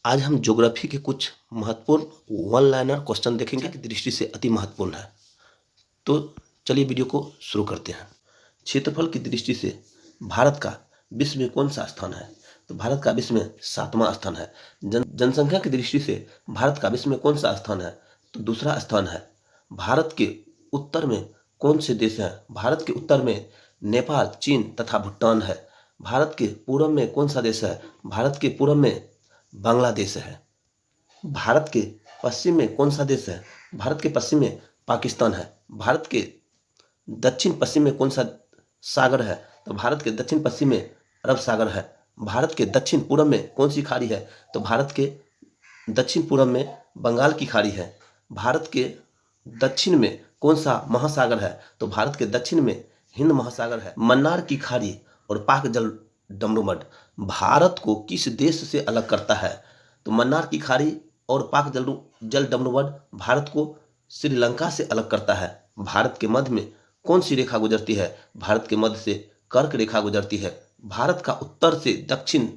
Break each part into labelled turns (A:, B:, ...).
A: आज हम ज्योग्राफी के कुछ महत्वपूर्ण वन लाइनर क्वेश्चन देखेंगे की दृष्टि से अति महत्वपूर्ण है। तो चलिए वीडियो को शुरू करते हैं। क्षेत्रफल की दृष्टि से भारत का विश्व में कौन सा स्थान है? तो भारत का विश्व में 7वां स्थान है। जनसंख्या की दृष्टि से भारत का विश्व में कौन सा स्थान है? तो दूसरा स्थान है। भारत के उत्तर में कौन से देश हैं? भारत के उत्तर में नेपाल, चीन तथा भूटान है। भारत के पूर्व में कौन सा देश है? भारत के पूर्व में बांग्लादेश है। भारत के पश्चिम में कौन सा देश है? भारत के पश्चिम में पाकिस्तान है। भारत के दक्षिण पश्चिम में कौन सा सागर है? तो भारत के दक्षिण पश्चिम में अरब सागर है। भारत के दक्षिण पूर्व में कौन सी खाड़ी है? तो भारत के दक्षिण पूर्व में बंगाल की खाड़ी है। भारत के दक्षिण में कौन सा महासागर है? तो भारत के दक्षिण में हिंद महासागर है। मन्नार की खाड़ी और पाक जल डमरूमठ भारत को किस देश से अलग करता है? तो मन्नार की खाड़ी और पाक जल डमरूमठ भारत को श्रीलंका से अलग करता है। भारत के मध्य में कौन सी रेखा गुजरती है? भारत के मध्य से कर्क रेखा गुजरती है। भारत का उत्तर से दक्षिण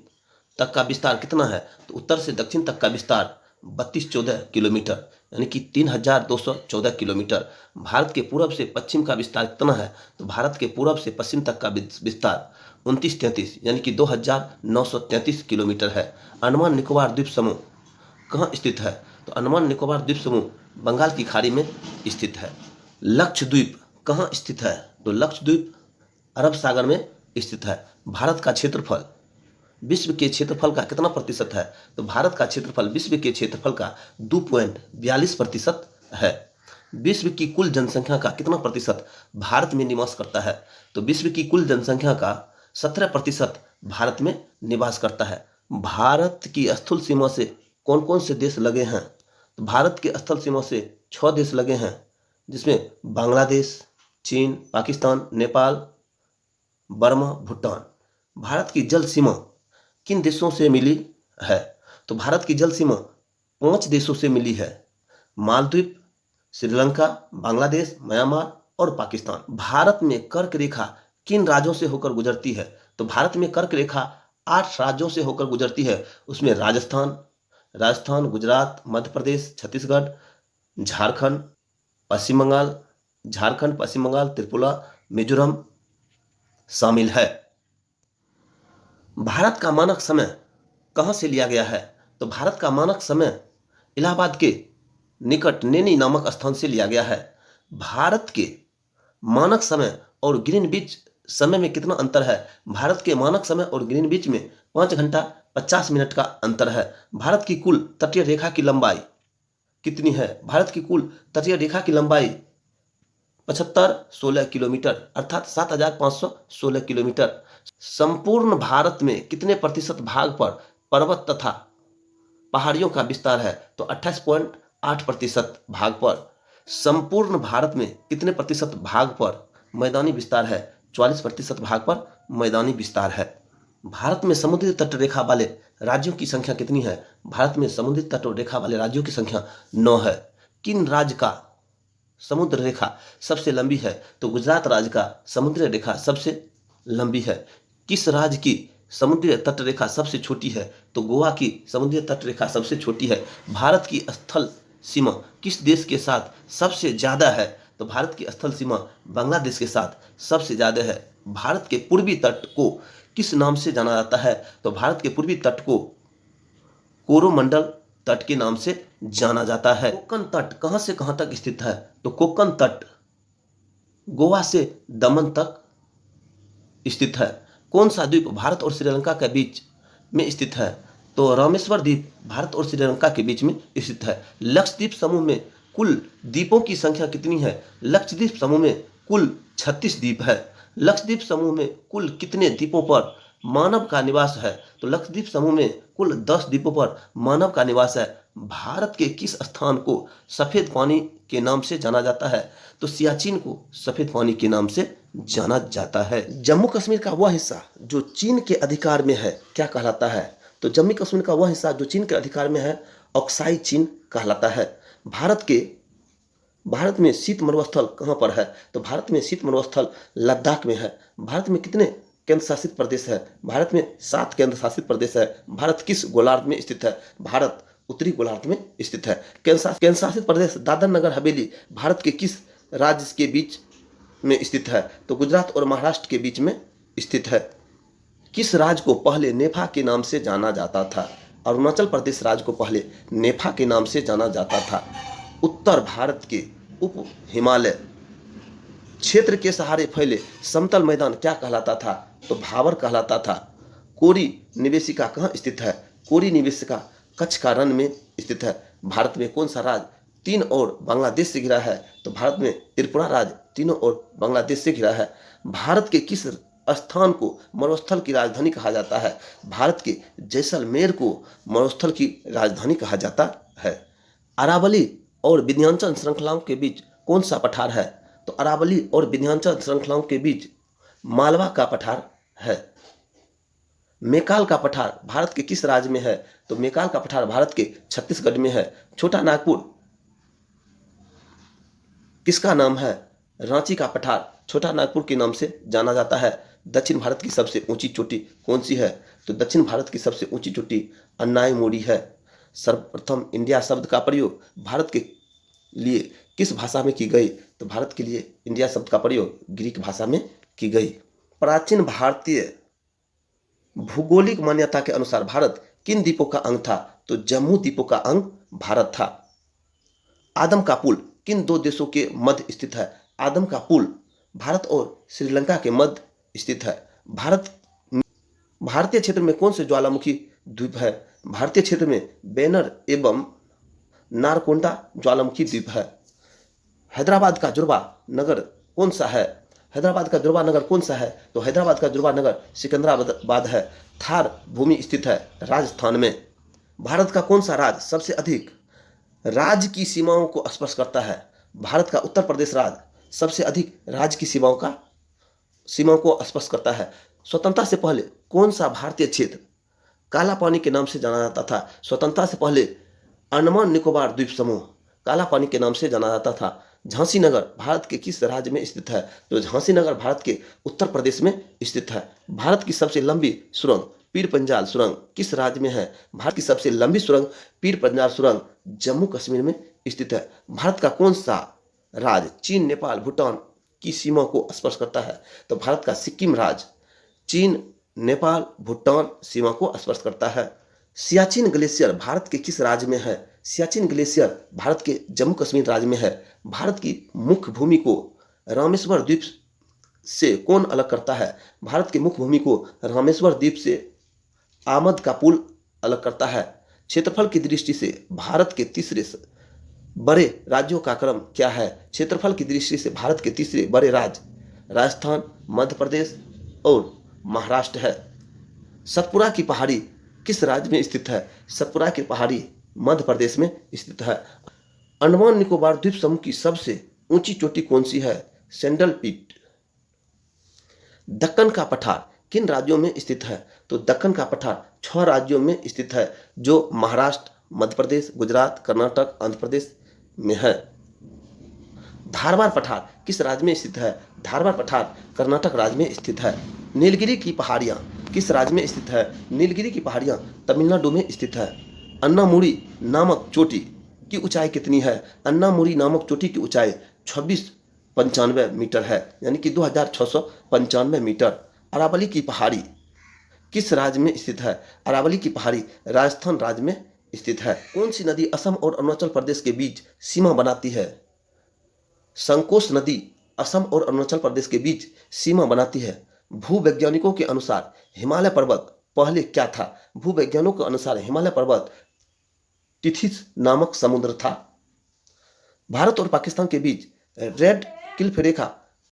A: तक का विस्तार कितना है? तो उत्तर से दक्षिण तक का विस्तार 3214 किलोमीटर यानी कि 3214 किलोमीटर। भारत के पूर्व से पश्चिम का विस्तार कितना है? तो भारत के पूर्व से पश्चिम तक का विस्तार 2933 यानी कि 2933 किलोमीटर है। अंडमान निकोबार द्वीप समूह कहाँ स्थित है? तो अंडमान निकोबार द्वीप समूह बंगाल की खाड़ी में स्थित है। लक्षद्वीप कहाँ स्थित है? तो लक्षद्वीप अरब सागर में स्थित है। भारत का क्षेत्रफल विश्व के क्षेत्रफल का कितना प्रतिशत है? तो भारत का क्षेत्रफल विश्व के क्षेत्रफल का 2.42% है। विश्व की कुल जनसंख्या का कितना प्रतिशत भारत में निवास करता है? तो विश्व की कुल जनसंख्या का 17% भारत में निवास करता है। भारत की स्थल सीमा से कौन कौन से देश लगे हैं? तो भारत के स्थल सीमा से 6 देश लगे हैं, जिसमें बांग्लादेश, चीन, पाकिस्तान, नेपाल, बर्मा, भूटान। भारत की जल सीमा किन देशों से मिली है? तो भारत की जल सीमा 5 देशों से मिली है। मालदीव, श्रीलंका, बांग्लादेश, म्यांमार और पाकिस्तान। भारत में कर्क रेखा किन राज्यों से होकर गुजरती है? तो भारत में कर्क रेखा 8 राज्यों से होकर गुजरती है। उसमें राजस्थान, गुजरात, मध्य प्रदेश, छत्तीसगढ़, झारखंड, पश्चिम बंगाल, त्रिपुरा, मिजोरम शामिल है। भारत का मानक समय कहां से लिया गया है? तो भारत का मानक समय इलाहाबाद के निकट नैनी नामक स्थान से लिया गया है। भारत के मानक समय और ग्रीनविच समय में कितना अंतर है? भारत के मानक समय और ग्रीनविच में 5 घंटा 50 मिनट का अंतर है। भारत की कुल तटीय रेखा की लंबाई कितनी है? भारत की कुल तटीय रेखा की लंबाई 7516 किलोमीटर अर्थात 7516 किलोमीटर। संपूर्ण भारत में कितने प्रतिशत भाग पर पर्वत तथा पहाड़ियों का विस्तार है? तो 28.8% भाग पर। संपूर्ण भारत में कितने प्रतिशत भाग पर मैदानी विस्तार है? 44% भाग पर मैदानी विस्तार है। भारत में समुद्री तट रेखा वाले राज्यों की संख्या कितनी है? भारत में समुद्री तट रेखा वाले राज्यों की संख्या 9 है। किन राज्य का समुद्र रेखा सबसे लंबी है? तो गुजरात राज्य का समुद्री रेखा सबसे लंबी है। किस राज्य की समुद्री तट रेखा सबसे छोटी है? तो गोवा की समुद्री तट रेखा सबसे छोटी है। भारत की स्थल सीमा किस देश के साथ सबसे ज्यादा है? तो भारत की स्थल सीमा बांग्लादेश के साथ सबसे ज्यादा है। भारत के पूर्वी तट को किस नाम से जाना जाता है? तो भारत के पूर्वी तट को कोरोमंडल तट के नाम से जाना जाता है। कोंकण तट कहां से कहां तक स्थित है? तो कोंकण तट गोवा से दमन तक स्थित है। कौन सा द्वीप भारत और श्रीलंका के बीच में स्थित है? तो रामेश्वर द्वीप भारत और श्रीलंका के बीच में स्थित है। लक्षद्वीप समूह में कुल द्वीपों की संख्या कितनी है? लक्षद्वीप समूह में कुल 36 द्वीप है। लक्षद्वीप समूह में कुल कितने द्वीपों पर मानव का निवास है? तो लक्षद्वीप समूह में कुल 10 द्वीपों पर मानव का निवास है। भारत के किस स्थान को सफेद पानी के नाम से जाना जाता है? तो सियाचिन को सफेद पानी के नाम से जाना जाता है। जम्मू कश्मीर का वह हिस्सा जो चीन के अधिकार में है क्या कहलाता है? तो जम्मू कश्मीर का वह हिस्सा जो चीन के अधिकार में है अक्साई चीन कहलाता है। भारत में शीत मरुस्थल कहाँ पर है? तो भारत में शीत मरुस्थल लद्दाख में है। भारत में कितने केंद्र शासित प्रदेश है? भारत में 7 केंद्र शासित प्रदेश है। भारत किस गोलार्ध में स्थित है? भारत उत्तरी गोलार्ध में स्थित है। केंद्र शासित प्रदेश दादर नगर हवेली भारत के किस राज्य के बीच में स्थित है? तो गुजरात और महाराष्ट्र के बीच में स्थित है। किस राज्य को पहले नेफा के नाम से जाना जाता था? अरुणाचल प्रदेश राज्य को पहले नेफा के नाम से जाना जाता था। उत्तर भारत के उप हिमालय क्षेत्र के सहारे फैले समतल मैदान क्या कहलाता था? तो भावर कहलाता था। कोरी निवेशिका कहाँ स्थित है? कोरी निवेशिका कच्छ का रण में स्थित है। भारत में कौन सा राज्य 3 ओर बांग्लादेश से घिरा है? तो भारत में त्रिपुरा राज्य तीनों ओर बांग्लादेश से घिरा है। भारत के किस स्थान को मरुस्थल की राजधानी कहा जाता है? भारत के जैसलमेर को मरुस्थल की राजधानी कहा जाता है। अरावली और विंध्याचल श्रृंखलाओं के बीच कौन सा पठार है? तो अरावली और विंध्याचल श्रृंखलाओं के बीच मालवा का पठार है। मेकाल का पठार भारत के किस राज्य में है? तो मेकाल का पठार भारत के छत्तीसगढ़ में है। छोटा नागपुर किसका नाम है? रांची का पठार छोटा नागपुर के नाम से जाना जाता है। दक्षिण भारत की सबसे ऊंची चोटी कौन सी है? तो दक्षिण भारत की सबसे ऊंची चोटी अन्नायमोड़ी है। सर्वप्रथम इंडिया शब्द का प्रयोग भारत के लिए किस भाषा में की गई? तो भारत के लिए इंडिया शब्द का प्रयोग ग्रीक भाषा में की गई। प्राचीन भारतीय भौगोलिक मान्यता के अनुसार भारत किन द्वीपों का अंग था? तो जम्मू द्वीपों का अंग भारत था। आदम का पुल किन 2 देशों के मध्य स्थित है? आदम का पुल भारत और श्रीलंका के मध्य स्थित है। भारतीय क्षेत्र में कौन से ज्वालामुखी द्वीप है? भारतीय क्षेत्र में बैनर एवं नारकोंडा ज्वालामुखी द्वीप है। हैदराबाद का जुर्बा नगर कौन सा है? हैदराबाद का जुर्बा नगर कौन सा है? तो हैदराबाद का जुर्बा नगर सिकंदराबाद है। थार भूमि स्थित है राजस्थान में। भारत का कौन सा राज्य सबसे अधिक राज्य की सीमाओं को स्पर्श करता है? भारत का उत्तर प्रदेश राज्य सबसे अधिक राज्य की सीमाओं को स्पर्श करता है। स्वतंत्रता से पहले कौन सा भारतीय क्षेत्र काला पानी के नाम से जाना जाता था? स्वतंत्रता से पहले अंडमान निकोबार द्वीप समूह काला पानी के नाम से जाना जाता था। झांसी नगर भारत के किस राज्य में स्थित है? तो झांसी नगर भारत के उत्तर प्रदेश में स्थित है। भारत की सबसे लंबी सुरंग पीर पंजाल सुरंग किस राज्य में है? भारत की सबसे लंबी सुरंग पीर पंजाल सुरंग जम्मू कश्मीर में स्थित है। भारत का कौन सा राज्य चीन नेपाल भूटान की सीमा को स्पर्श करता है? तो भारत का सिक्किम राज्य चीन नेपाल भूटान सीमा को स्पर्श करता है। सियाचिन ग्लेशियर भारत के किस राज्य में है? सियाचिन ग्लेशियर भारत के जम्मू कश्मीर राज्य में है। भारत की मुख्य भूमि को रामेश्वर द्वीप से कौन अलग करता है? भारत की मुख्य भूमि को रामेश्वर द्वीप से आमद का पुल अलग करता है। क्षेत्रफल की दृष्टि से भारत के तीसरे बड़े राज्यों का क्रम क्या है? क्षेत्रफल की दृष्टि से भारत के तीसरे बड़े राज्य राजस्थान मध्य प्रदेश और महाराष्ट्र है। सतपुरा की पहाड़ी किस राज्य में स्थित है? सतपुरा की पहाड़ी मध्य प्रदेश में स्थित है। अंडमान निकोबार द्वीप समूह की सबसे ऊंची चोटी कौन सी है? Sandal peak. दक्कन का पठार किन राज्यों में स्थित है? तो दक्कन का पठार 6 राज्यों में स्थित है जो महाराष्ट्र मध्य प्रदेश गुजरात कर्नाटक आंध्र प्रदेश में है। धारवाड़ पठार किस राज्य में स्थित है? धारवाड़ पठार कर्नाटक राज्य में स्थित है। नीलगिरी की पहाड़ियाँ किस राज्य में स्थित है? नीलगिरी की पहाड़ियाँ तमिलनाडु में स्थित है। अन्नामुरी नामक चोटी की ऊंचाई कितनी है? अन्नामुरी नामक चोटी की ऊंचाई 2695 मीटर है, यानी कि 2695 मीटर। अरावली की पहाड़ी किस राज्य में स्थित है? अरावली की पहाड़ी राजस्थान राज्य में स्थित है। कौन सी नदी असम और अरुणाचल प्रदेश के बीच सीमा बनाती है? संकोश नदी असम और अरुणाचल प्रदेश के बीच सीमा बनाती है। भूवैज्ञानिकों के अनुसार हिमालय पर्वत पहले क्या था? भूवैज्ञानिकों के अनुसार हिमालय पर्वत टिथिस नामक समुद्र था। भारत और पाकिस्तान के बीच रेड क्लिफ रेखा